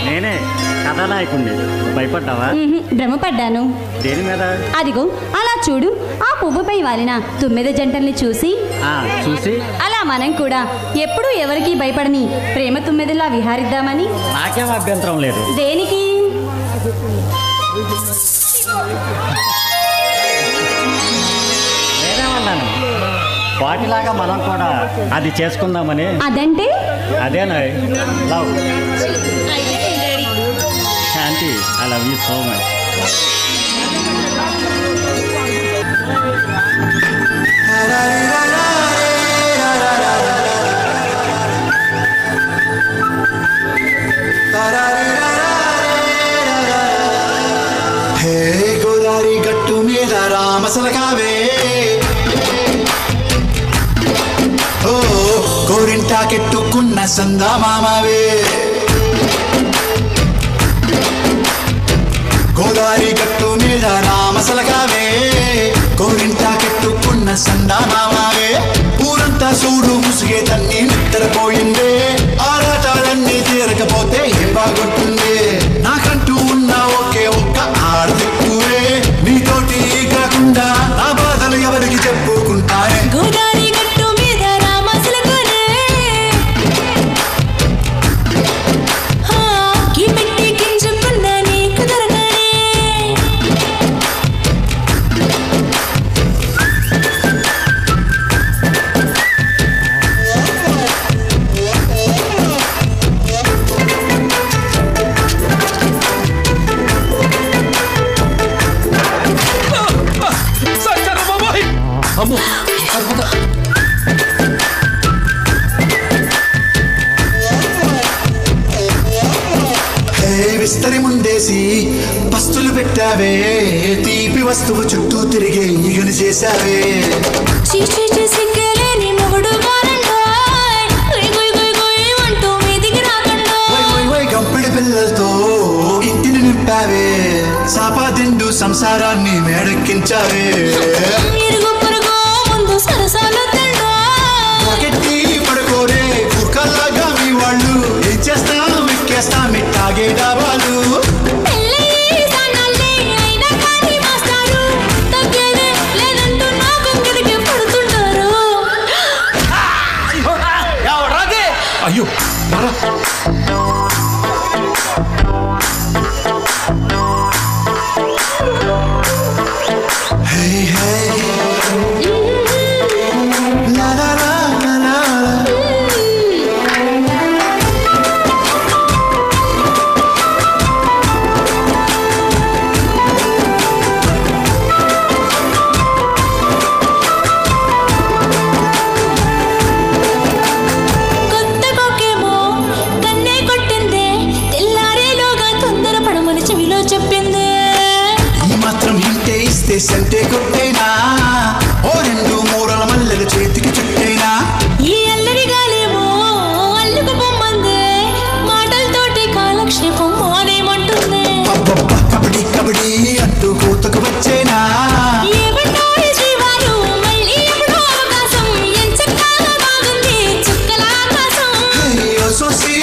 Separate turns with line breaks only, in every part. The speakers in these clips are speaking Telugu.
నేనే కథానాయకుడిని. భయపడ్డావా?
భ్రమపడ్డాను.
దేని మీద?
అదిగో అలా చూడు, ఆ పువ్వుపై వాలిన 9 జంటల్ని చూసి
చూసి
అలా మనం కూడా ఎప్పుడూ ఎవరికి భయపడని ప్రేమ 9లా విహారిద్దామని.
నాకేం అభ్యంతరం లేదు.
దేనికి?
నేనేమన్నాను, వాటిలాగా మనం కూడా అది చేసుకుందామని.
అదంటే
అదేనా love. Shanti, I love you so much.
Godavari గట్టు మీద రామసలకావే, ఓ గోరింటాకెట్టుకున్న సందా మామవే. గోదావరి గట్టు మీద రామసలకావే, గోరింటాకెట్టుకున్న సందా మామవే. ఊరంతా చూడు ముసిగే తన్ని నిద్రపోయిందే, ఆరాటాలన్నీ తీరకపోతే ఏం బాగుంటుంది. నాకంటూ ఉన్న ఒకే ఒక్క ఆడదిక్కువే, నీతోటి కాకుండా నా బాధలు ఎవరికి చెప్పుకుంటానే.
గోదావరి గట్టు మీద రామసలకానే, పెట్టి గింజుకున్న నీకు దొరకనే.
విస్తరి ముందేసి పస్తులు పెట్టావే, తీపి వస్తువు చుట్టూ తిరిగే ఈగను చేశావే.
సిగ్గలేని మొగుడు అంటూ మీదికి రాకుండా
గంపిడి పిల్లలతో ఇంటిని నింపావే, సాపాదిండు సంసారాన్ని మేడెక్కించావే.
ఇరుగు పొరుగు ముందు సరసాలు
పకెట్టి పడుకోరే కుక్కల్లాగా మీ వాళ్ళు, ఏం చేస్తాం ఎక్కేస్తాం ఇట్టాగే డాబాలు. అయ్యో సంటే కొట్టైనా, ఓ 2 మూరల మల్లెల చేతికి చుట్టైనా.
ఈ అల్లరి గాలేమో అల్లుకు పొమ్మందే, మాటలతోటి కాలక్షేపం మానేమంటుంది.
కబడ్డీ కబడ్డీ అంటూ కూతకు వచ్చేనా.
ఏమంటారు జీవాలు మళ్ళీ ఎప్పుడో అవకాశం, ఎంచక్కాగా బాగుంది చుక్కల ఆకాశం.
సోసి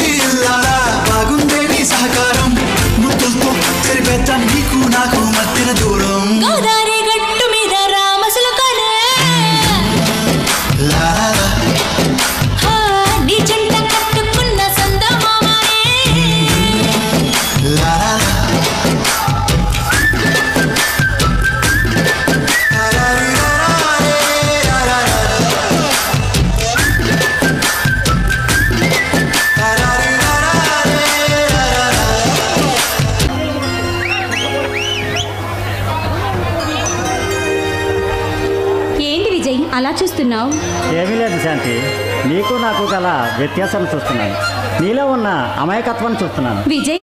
బాగుందే నీ సహకారం, ముద్దులతో సరిపెద్దాం నీకు నాకు మధ్యన దూరం.
గోదావరి గట్టు మీద రామసలకానే, నీ జంట కట్టుకున్న సందమామనే.
అలా చూస్తున్నావు?
ఏమీ లేదు శాంతి, నీకు నాకు గల వ్యత్యాసం చూస్తున్నాను. నీలో ఉన్న అమాయకత్వాన్ని చూస్తున్నాను.
విజయ్